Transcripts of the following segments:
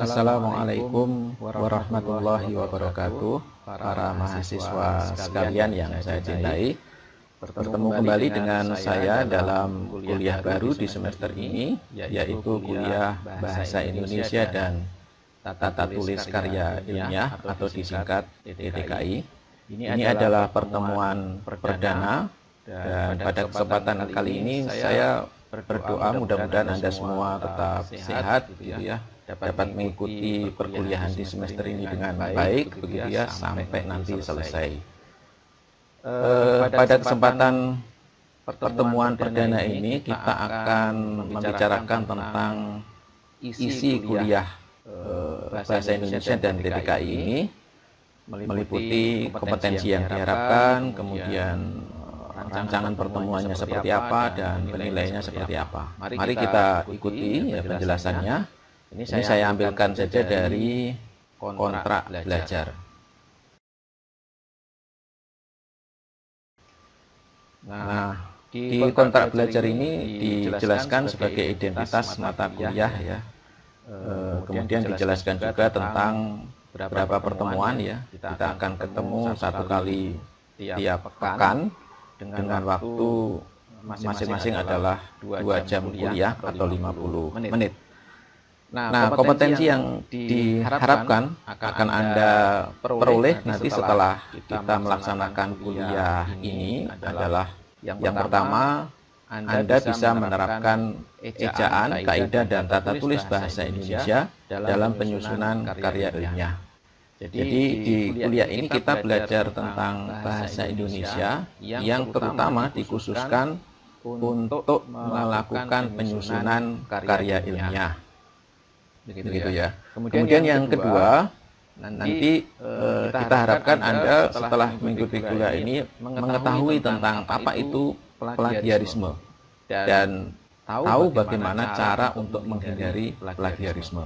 Assalamualaikum warahmatullahi wabarakatuh, para mahasiswa sekalian yang saya cintai. Bertemu kembali dengan saya dalam kuliah baru di semester ini, yaitu kuliah Bahasa Indonesia dan Tata Tulis Karya Ilmiah atau disingkat TTKI. Ini adalah pertemuan perdana, dan pada kesempatan kali ini saya berdoa mudah-mudahan Anda semua tetap sehat, gitu ya, dapat mengikuti perkuliahan di semester ini dengan baik, begitu ya, sampai nanti selesai. Pada kesempatan pertemuan perdana ini kita akan membicarakan tentang isi kuliah Bahasa Indonesia dan TTKI ini, meliputi kompetensi yang diharapkan, kemudian rancangan pertemuannya seperti apa, dan penilaiannya seperti apa. Mari kita ikuti ya penjelasannya. Ini saya ambilkan saja dari kontrak belajar. Nah, di kontrak belajar ini dijelaskan sebagai identitas mata kuliah ya. Kemudian dijelaskan juga tentang beberapa pertemuan ya. Kita akan ketemu satu kali tiap pekan dengan waktu masing-masing adalah 2 jam kuliah atau 50 menit. Nah, kompetensi yang diharapkan akan Anda peroleh nanti setelah kita melaksanakan kuliah ini adalah yang pertama, Anda bisa menerapkan ejaan, kaidah, dan tata tulis bahasa Indonesia dalam penyusunan karya ilmiah. Jadi di kuliah ini kita belajar tentang bahasa Indonesia yang terutama dikhususkan untuk melakukan penyusunan karya ilmiah. Begitu ya. Kemudian yang kedua, nanti kita harapkan Anda setelah mengikuti kuliah ini mengetahui tentang apa itu plagiarisme dan tahu bagaimana cara untuk menghindari plagiarisme.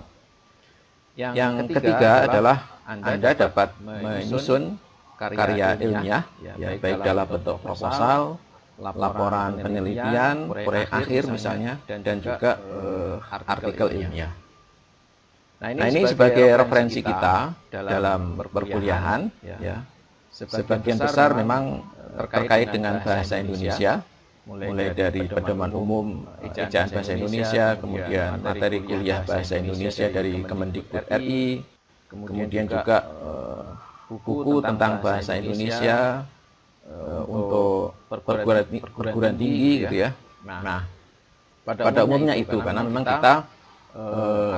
Yang ketiga adalah Anda dapat menyusun karya ilmiah, ya, baik dalam bentuk proposal, laporan penelitian, proyek akhir misalnya, dan juga artikel ilmiah. Nah, ini sebagai referensi kita dalam perkuliahan, ya, sebagian besar memang terkait dengan bahasa Indonesia, mulai dari pedoman umum ejaan bahasa Indonesia, kemudian materi kuliah bahasa Indonesia dari Kemendikbud RI, kemudian juga buku tentang bahasa Indonesia untuk perguruan tinggi, gitu ya. Nah, pada umumnya itu karena memang kita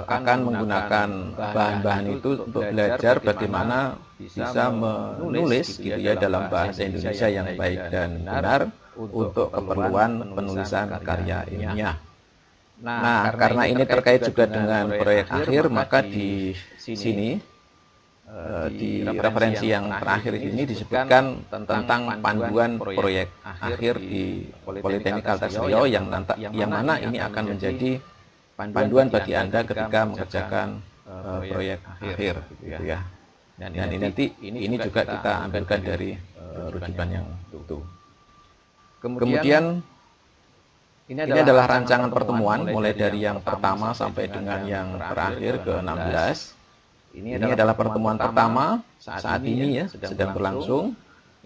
akan menggunakan bahan-bahan itu untuk belajar bagaimana bisa menulis, gitu ya, dalam bahasa Indonesia yang baik dan benar untuk keperluan penulisan karya ilmiah. Nah, karena ini terkait juga dengan proyek akhir, maka di sini di referensi yang terakhir ini disebutkan tentang panduan proyek akhir di Politeknik Kalteng Riau yang mana ini akan menjadi panduan bagi Anda ketika mengerjakan proyek akhir, gitu ya. Dan ini juga kita ambilkan dari rujukan yang itu. Kemudian ini adalah rancangan pertemuan mulai dari yang pertama sampai dengan yang terakhir ke-16. Ini adalah pertemuan pertama saat ini ya, sedang berlangsung.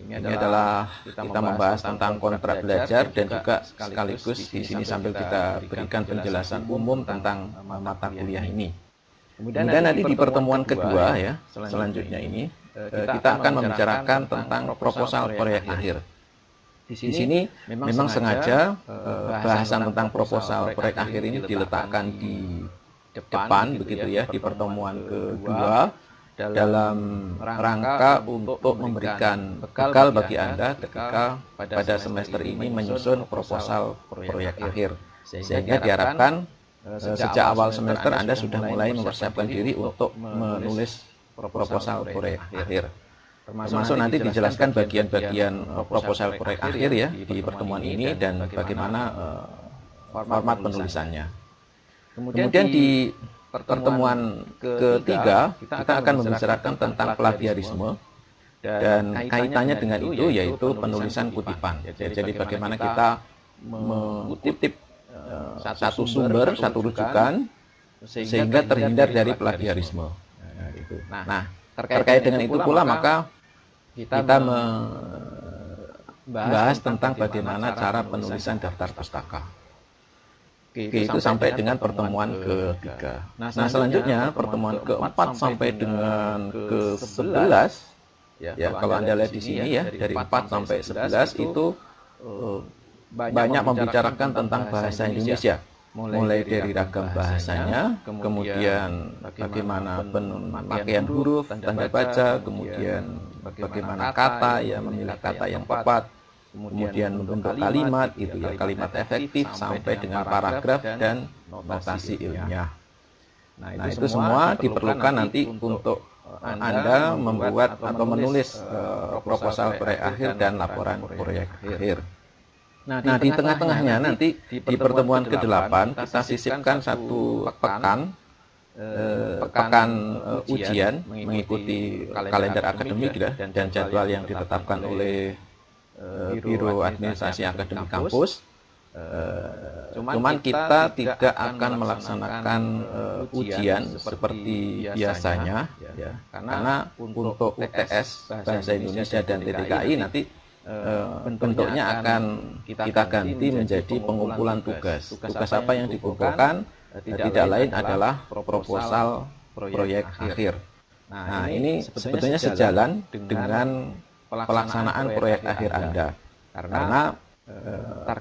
Ini adalah kita membahas tentang kontrak belajar dan juga sekaligus di sini sambil kita berikan penjelasan umum tentang mata kuliah ini. Kemudian nanti di pertemuan kedua ya, selanjutnya ini kita akan membicarakan tentang proposal proyek akhir. Di sini memang sengaja bahasan tentang proposal proyek akhir ini diletakkan di depan, begitu ya, di pertemuan kedua, dalam rangka untuk memberikan bekal bagi Anda ketika pada semester ini menyusun proposal proyek akhir. Sehingga diharapkan sejak awal semester Anda sudah mulai mempersiapkan diri untuk menulis proposal proyek akhir. Termasuk nanti dijelaskan bagian-bagian proposal proyek akhir ya di pertemuan ini dan bagaimana format penulisannya. Kemudian di pertemuan ketiga kita akan membicarakan tentang plagiarisme dan kaitannya dengan itu yaitu penulisan kutipan. Jadi bagaimana kita mengutip satu sumber, satu rujukan, sehingga terhindar dari plagiarisme. Nah, terkait dengan itu pula maka kita membahas tentang bagaimana cara penulisan daftar pustaka. Oke, itu sampai dengan pertemuan ketiga. Nah, selanjutnya pertemuan keempat sampai dengan ke-11, ya kalau Anda lihat di sini ya, dari 4 sampai 11 itu banyak membicarakan tentang bahasa Indonesia. Mulai dari ragam bahasanya, kemudian bagaimana pemakaian huruf, tanda baca, kemudian bagaimana kata, ya memilih kata yang tepat, kemudian membentuk kalimat, itu ya kalimat efektif, sampai dengan paragraf dan notasi ilmiah. Nah, itu semua diperlukan nanti untuk Anda membuat atau menulis proposal proyek akhir dan laporan proyek akhir. Nah, di tengah-tengahnya nanti di pertemuan ke-8 kita sisipkan satu pekan ujian mengikuti kalender akademik dan jadwal yang ditetapkan oleh Biro Administrasi Akademik Kampus. Cuman kita tidak akan melaksanakan ujian seperti biasanya, ya, karena untuk UTS Bahasa Indonesia dan TDKI nanti bentuknya akan kita ganti menjadi pengumpulan tugas. Tugas apa yang dikumpulkan tidak lain adalah proposal proyek akhir. Nah, ini sebetulnya sejalan dengan pelaksanaan proyek akhir Anda, karena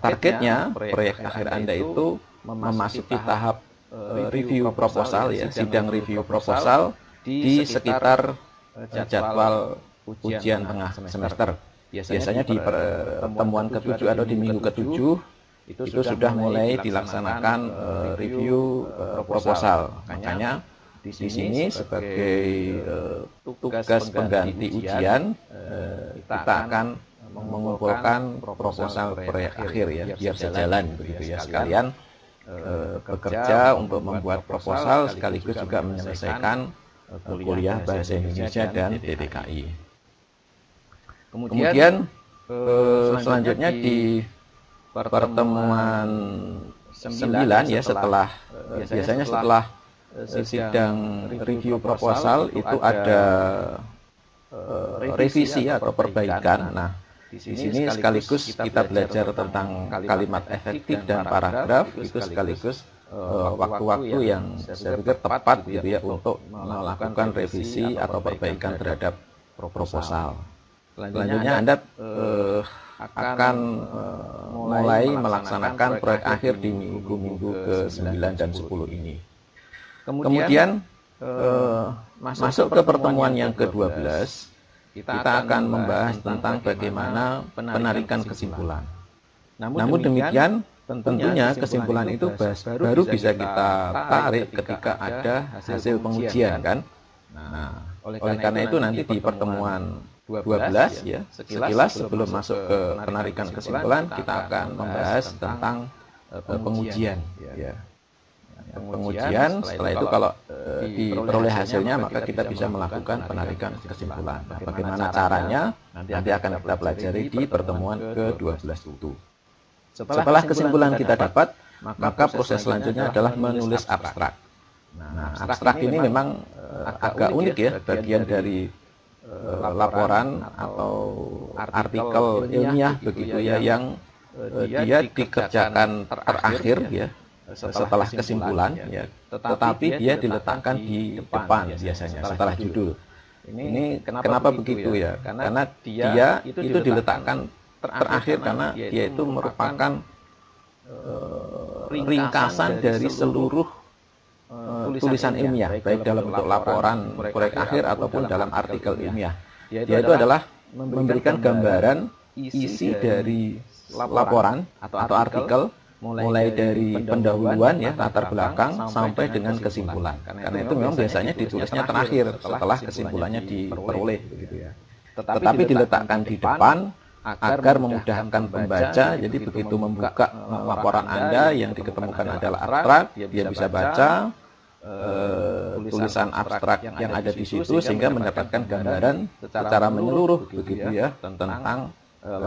targetnya proyek akhir Anda itu memasuki tahap review proposal, ya, sidang review proposal di sekitar jadwal ujian tengah semester. Biasanya di pertemuan ke-7 atau di minggu ke-7 itu sudah mulai dilaksanakan review proposal. Makanya di sini sebagai tugas pengganti ujian kita akan mengumpulkan proposal proyek akhir, ya, biar sejalan begitu ya, sekalian bekerja untuk membuat proposal sekaligus juga menyelesaikan kuliah Bahasa Indonesia dan TDKI. Kemudian selanjutnya di pertemuan 9, ya, biasanya setelah sidang review proposal itu ada revisi atau perbaikan. Nah, di sini sekaligus kita belajar tentang kalimat efektif dan paragraf, itu sekaligus waktu-waktu yang saya pikir tepat gitu ya untuk melakukan revisi atau perbaikan terhadap proposal. Selanjutnya Anda akan mulai melaksanakan proyek akhir di minggu-minggu ke-9 dan 10 ini. Kemudian masuk ke pertemuan yang ke-12, kita akan membahas tentang bagaimana penarikan kesimpulan. Namun demikian, tentunya kesimpulan itu baru bisa kita tarik ketika ada hasil pengujian, kan? Nah, oleh karena itu nanti di pertemuan 12, ya, sekilas sebelum masuk ke penarikan kesimpulan, kita akan membahas tentang pengujian, ya. Pengujian, setelah itu kalau diperoleh hasilnya maka kita bisa melakukan penarikan kesimpulan. Nah, bagaimana caranya nanti akan kita pelajari di pertemuan ke-12 itu. Setelah kesimpulan kita dapat, maka proses selanjutnya adalah menulis abstrak. Nah, abstrak ini memang agak unik, ya, bagian dari laporan atau artikel ilmiah begitu ya, yang dia dikerjakan terakhir, ya, setelah kesimpulan, ya, tetapi dia diletakkan di depan biasanya setelah judul. Ini kenapa begitu, ya? Karena dia itu diletakkan terakhir karena dia itu merupakan ringkasan dari seluruh tulisan ilmiah, baik dalam bentuk laporan proyek akhir ataupun dalam artikel ilmiah. Dia itu adalah memberikan gambaran isi dari laporan atau artikel, mulai dari pendahuluan, ya, latar belakang sampai dengan kesimpulan. Karena itu memang biasanya ditulisnya terakhir setelah kesimpulannya diperoleh begitu ya. Tetapi diletakkan di depan agar memudahkan pembaca. Jadi begitu membuka laporan Anda yang diketemukan adalah abstrak, dia bisa baca tulisan abstrak yang ada di situ sehingga mendapatkan gambaran secara menyeluruh begitu ya tentang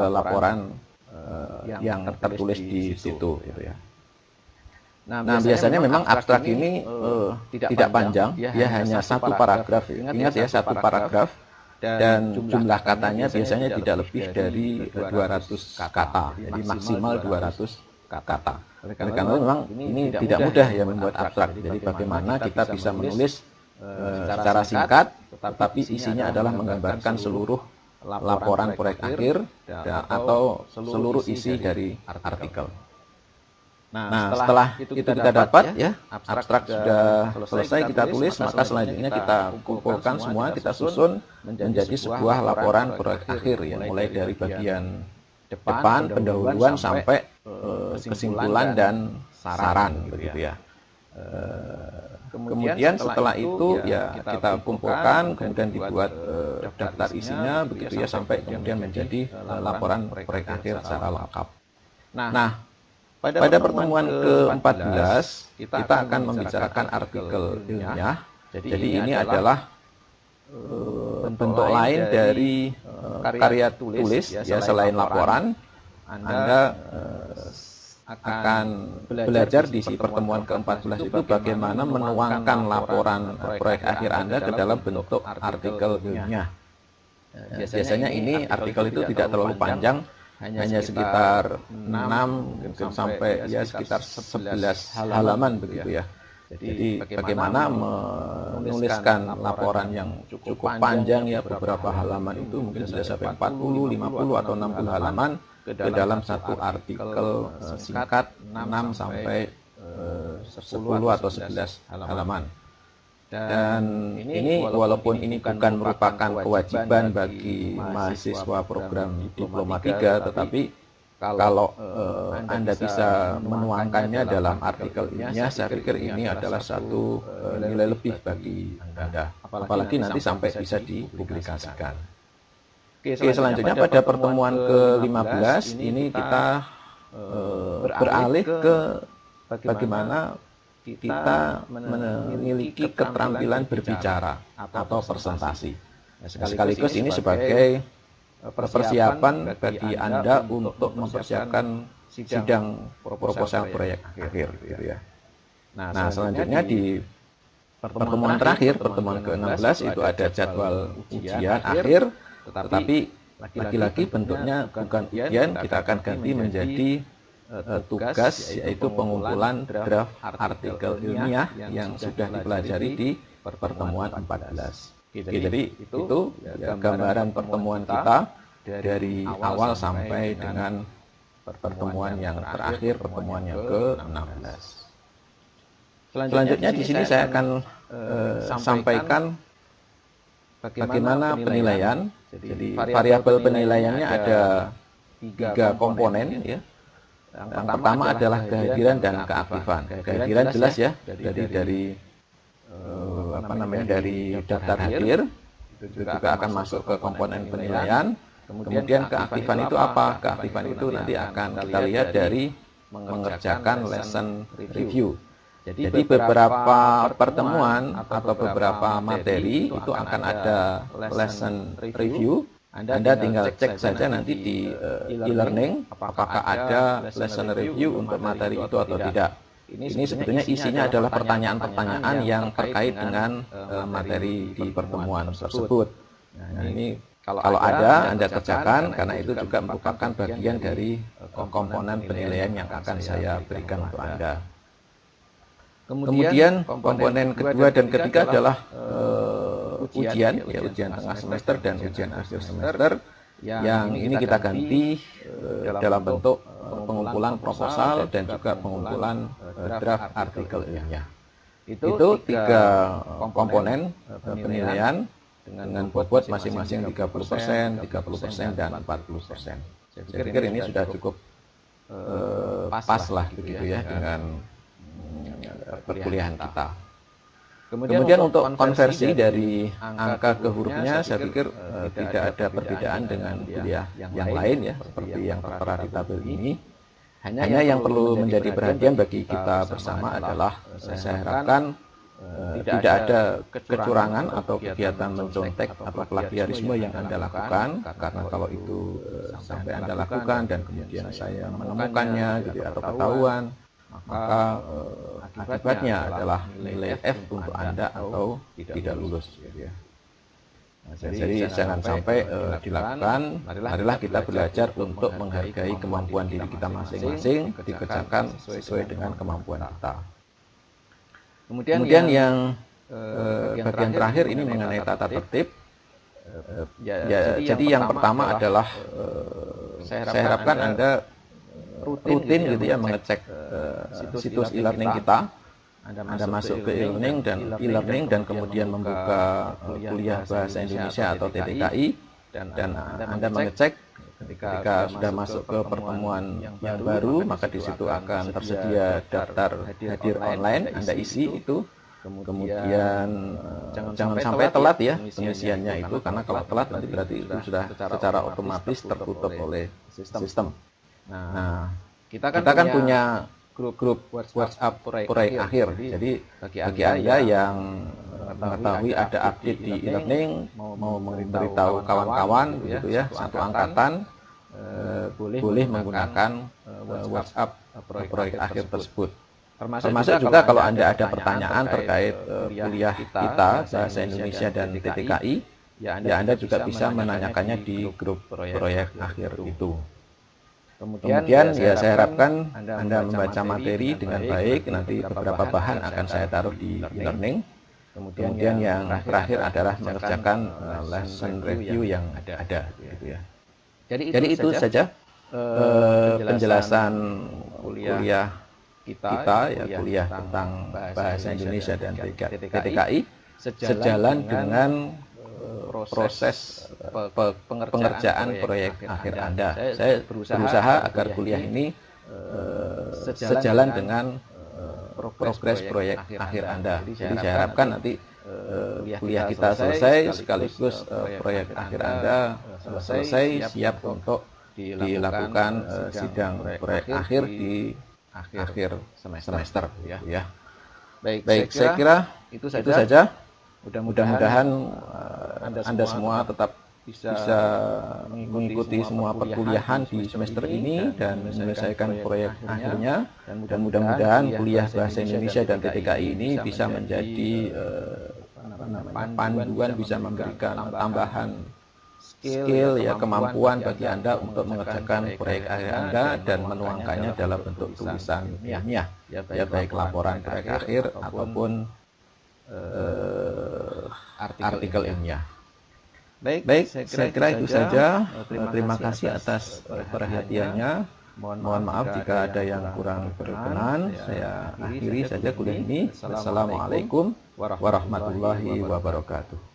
laporan yang tertulis di situ gitu ya. Nah, biasanya memang abstrak ini tidak panjang, ya hanya satu paragraf. Ingat ya, satu paragraf, dan jumlah katanya biasanya tidak lebih dari 200 kata, jadi maksimal 200 kata. Oleh karena memang ini tidak mudah ya membuat abstrak. Jadi bagaimana kita bisa menulis secara singkat, tetapi isinya adalah menggambarkan seluruh laporan proyek akhir atau seluruh isi dari artikel. Nah, setelah itu kita dapat ya, abstrak sudah selesai kita tulis, maka selanjutnya kita kumpulkan semua, kita susun menjadi sebuah laporan proyek akhir ya, mulai dari bagian depan, pendahuluan sampai kesimpulan dan saran begitu ya. Kemudian setelah itu ya kita kumpulkan, kemudian dibuat daftar isinya begitu ya, sampai kemudian menjadi laporan proyek akhir secara lengkap. Nah, pada pertemuan ke-14 kita akan membicarakan artikel ilmiah. Jadi ini adalah bentuk lain dari karya tulis ya, selain laporan. Anda akan belajar di pertemuan ke-14 itu bagaimana menuangkan laporan proyek akhir Anda ke dalam bentuk artikel ilmiah. Biasanya ini artikel itu tidak terlalu panjang, hanya sekitar 6 mungkin sampai ya sekitar 11 halaman begitu ya. Jadi bagaimana menuliskan laporan yang cukup panjang ya, beberapa halaman itu mungkin bisa sampai 40, 50 atau 60 halaman ke dalam satu artikel singkat 6 sampai 10 atau 11 halaman. Dan ini walaupun ini bukan merupakan kewajiban bagi mahasiswa program Diploma 3, tetapi kalau Anda bisa menuangkannya dalam artikel ilmiah, saya pikir ini adalah satu nilai lebih bagi Anda, apalagi nanti sampai bisa dipublikasikan. Oke, selanjutnya pada pertemuan ke-15 ini kita beralih ke bagaimana kita memiliki keterampilan berbicara atau presentasi. Sekaligus ini sebagai persiapan bagi Anda untuk mempersiapkan sidang proposal proyek akhir gitu ya. Nah, selanjutnya di pertemuan terakhir, pertemuan ke-16 itu ada jadwal ujian akhir, tetapi lagi-lagi bentuknya bukan ujian, kita akan ganti menjadi tugas, yaitu pengumpulan draft artikel ilmiah yang sudah dipelajari di pertemuan 14. Jadi itu ya, gambaran pertemuan kita dari awal sampai dengan pertemuan yang terakhir, pertemuan yang ke-16. Selanjutnya di sini saya akan sampaikan bagaimana penilaian. Jadi variabel penilaiannya ada 3 komponen ya. Yang pertama adalah kehadiran dan keaktifan. Kehadiran jelas ya, dari dari daftar hadir, itu juga akan masuk ke komponen penilaian. Kemudian keaktifan itu apa? Keaktifan itu nanti akan kita lihat dari mengerjakan lesson review. Jadi beberapa pertemuan atau beberapa materi itu akan ada lesson review. Anda tinggal cek saja nanti di e-learning apakah ada lesson review untuk materi itu atau tidak. Ini sebetulnya isinya adalah pertanyaan-pertanyaan yang terkait dengan materi di pertemuan tersebut. Nah, ini kalau ada Anda kerjakan, karena itu juga merupakan bagian dari komponen penilaian yang akan saya berikan untuk Anda. Kemudian komponen kedua dan ketiga adalah ujian, ya ujian tengah semester dan ujian akhir semester, yang ini kita ganti dalam bentuk pengumpulan proposal dan juga pengumpulan draft artikel ilmiah. Itu 3 komponen penilaian dengan bobot masing-masing 30%, 30%, dan 40%. Saya pikir ini sudah cukup pas lah begitu ya dengan perkuliahan kita. Kemudian untuk konversi dari angka ke hurufnya, saya pikir tidak ada perbedaan dengan kuliah yang lain ya, seperti yang tertera di tabel ini. Hanya yang perlu menjadi perhatian bagi kita bersama adalah saya harapkan tidak ada kecurangan atau kegiatan mencontek atau plagiarisme yang Anda lakukan, karena kalau itu sampai Anda lakukan dan kemudian saya menemukannya gitu atau ketahuan, maka akibatnya adalah nilai F untuk Anda atau tidak lulus gitu ya. Nah, jadi jangan sampai dilakukan. Marilah kita belajar untuk menghargai kemampuan diri kita masing-masing, dikerjakan sesuai dengan kemampuan kita. Kemudian yang bagian terakhir ini mengenai tata tertib. Jadi yang pertama adalah saya harapkan Anda rutin gitu ya mengecek situs e-learning kita. Anda masuk ke e-learning dan kemudian membuka kuliah bahasa Indonesia atau TTKI, dan Anda mengecek ketika sudah masuk ke pertemuan yang baru, maka di situ akan tersedia daftar hadir online. Anda isi itu, kemudian jangan sampai telat ya pengisiannya itu, karena kalau telat nanti berarti itu sudah secara otomatis tertutup oleh sistem. Nah, kita kan punya grup WhatsApp proyek akhir. Jadi bagi Anda yang mengetahui ada update di e-learning, mau memberitahu kawan-kawan begitu ya, satu angkatan, boleh menggunakan WhatsApp proyek akhir tersebut. Termasuk juga kalau Anda ada pertanyaan terkait kuliah kita bahasa Indonesia dan TTKI, ya Anda juga bisa menanyakannya di grup proyek akhir itu. Kemudian ya saya harapkan Anda membaca materi dengan baik. Nanti beberapa bahan akan saya taruh di e-learning. Kemudian yang terakhir adalah mengerjakan lesson review yang ada gitu ya. Jadi itu saja penjelasan kuliah kita ya, kuliah tentang bahasa Indonesia dan TTKI sejalan dengan proses pengerjaan proyek akhir Anda. Saya berusaha agar kuliah ini sejalan dengan progres proyek akhir Anda. Jadi saya harapkan nanti kuliah kita selesai sekaligus proyek akhir Anda selesai, siap untuk dilakukan sidang proyek akhir di akhir semester ya. Baik, saya kira itu saja. Mudah-mudahan Anda semua tetap bisa mengikuti semua perkuliahan di semester ini dan menyelesaikan proyek akhirnya, dan mudah-mudahan kuliah bahasa Indonesia dan TTKI ini bisa menjadi panduan, bisa memberikan tambahan skill ya, kemampuan bagi Anda untuk mengerjakan proyek akhir Anda dan menuangkannya dalam bentuk tulisan ilmiah ya, baik laporan proyek akhir ataupun artikel ilmiah. Baik, saya kira itu saja. Terima kasih atas perhatiannya. Mohon maaf jika ada yang kurang berkenan. Saya akhiri saja kuliah ini. Wassalamualaikum warahmatullahi wabarakatuh.